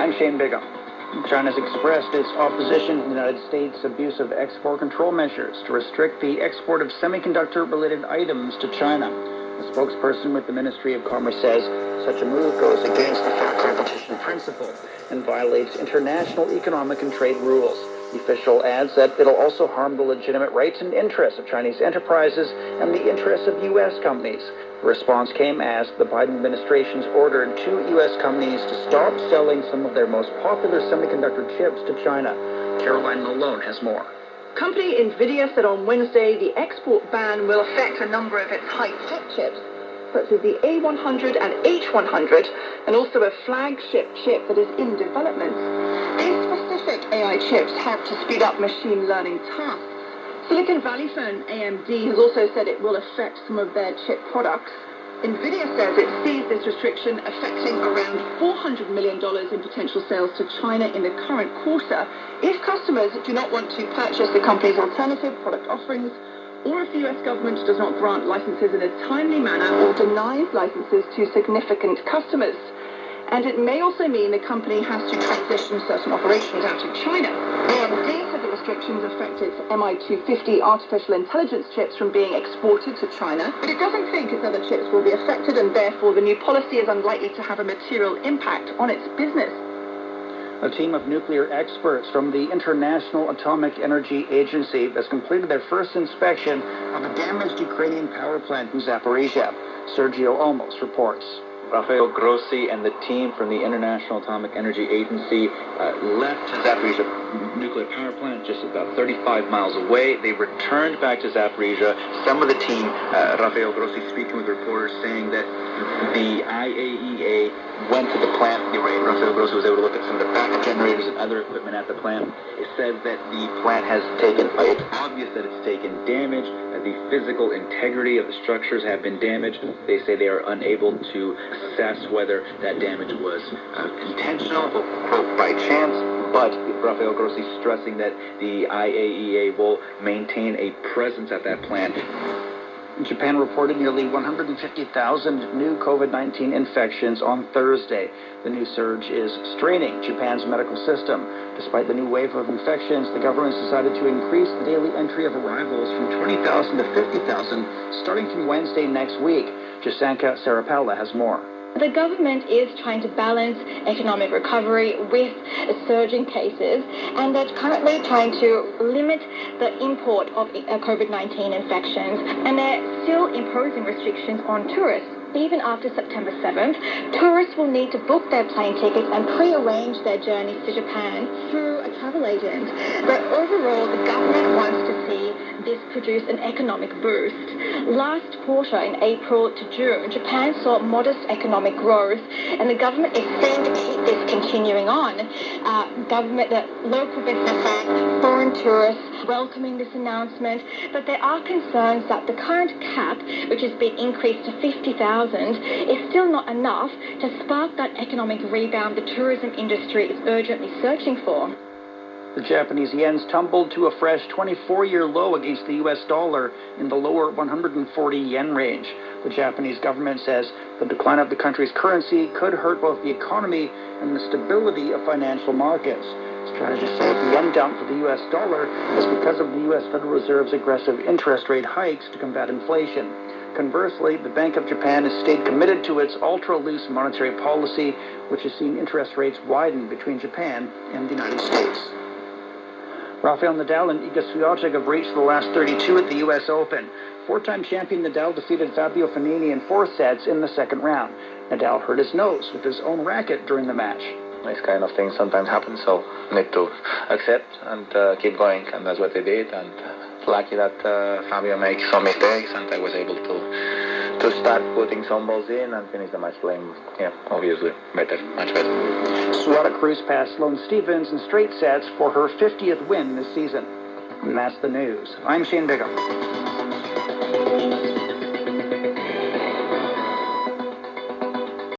I'm Shane Bigham. China's expressed its opposition to the United States' abuse of export control measures to restrict the export of semiconductor-related items to China. A spokesperson with the Ministry of Commerce says such a move goes against the fair competition principle and violates international economic and trade rules. The official adds that it'll also harm the legitimate rights and interests of Chinese enterprises and the interests of U.S. companies. The response came as the Biden administration's ordered 2 U.S. companies to stop selling some of their most popular semiconductor chips to China. Caroline Malone has more. Company Nvidia said on Wednesday the export ban will affect a number of its high-tech chips, such as the A100 and H100, and also a flagship chip that is in development. These specific AI chips help to speed up machine learning tasks. Silicon Valley firm AMD has also said it will affect some of their chip products. Nvidia says it sees this restriction affecting around $400 million in potential sales to China in the current quarter if customers do not want to purchase the company's alternative product offerings, or if the US government does not grant licenses in a timely manner or denies licenses to significant customers. And it may also mean the company has to transition certain operations out of China. AMD said the restrictions affect its MI250 artificial intelligence chips from being exported to China, but it doesn't think its other chips will be affected, and therefore the new policy is unlikely to have a material impact on its business. A team of nuclear experts from the International Atomic Energy Agency has completed their first inspection of a damaged Ukrainian power plant in Zaporizhia. Sergio Olmos reports. Rafael Grossi and the team from the International Atomic Energy Agency left Zaporizhia nuclear power plant just about 35 miles away. They returned back to Zaporizhia. Some of the team, Rafael Grossi speaking with reporters, saying that the IAEA went to the plant. Rafael Grossi was able to look at some of the backup generators and other equipment at the plant. It says that the plant has taken, it's obvious that it's taken damage. The physical integrity of the structures have been damaged. They say they are unable to assess whether that damage was intentional or, quote, by chance, but Rafael Grossi stressing that the IAEA will maintain a presence at that plant. Japan reported nearly 150,000 new COVID-19 infections on Thursday. The new surge is straining Japan's medical system. Despite the new wave of infections, the government has decided to increase the daily entry of arrivals from 20,000 to 50,000 starting from Wednesday next week. Jasanka Sarapella has more. The government is trying to balance economic recovery with surging cases, and they're currently trying to limit the import of COVID-19 infections, and they're still imposing restrictions on tourists. Even after September 7th, tourists will need to book their plane tickets and pre-arrange their journeys to Japan through a travel agent. But overall, the government wants to see this produce an economic boost. Last quarter, in April to June, Japan saw modest economic growth, and the government is keen to keep this continuing on. The local businesses, foreign tourists, welcoming this announcement, but there are concerns that the current cap, which has been increased to 50,000, is still not enough to spark that economic rebound the tourism industry is urgently searching for. The Japanese yen's tumbled to a fresh 24-year low against the U.S. dollar in the lower 140 yen range. The Japanese government says the decline of the country's currency could hurt both the economy and the stability of financial markets. Strategists say the yen down for the U.S. dollar is because of the U.S. Federal Reserve's aggressive interest rate hikes to combat inflation. Conversely, the Bank of Japan has stayed committed to its ultra-loose monetary policy, which has seen interest rates widen between Japan and the United States. Rafael Nadal and Iga Swiatek have reached the last 32 at the U.S. Open. Four-time champion Nadal defeated Fabio Fognini in 4 sets in the second round. Nadal hurt his nose with his own racket during the match. This kind of thing sometimes happens, so need to accept and keep going, and that's what I did. And lucky that Fabio made some mistakes, and I was able to start putting some balls in and finish the match playing, obviously better, much better. Swiatek cruised past Sloane Stephens in straight sets for her 50th win this season. And that's the news. I'm Shane Bigham.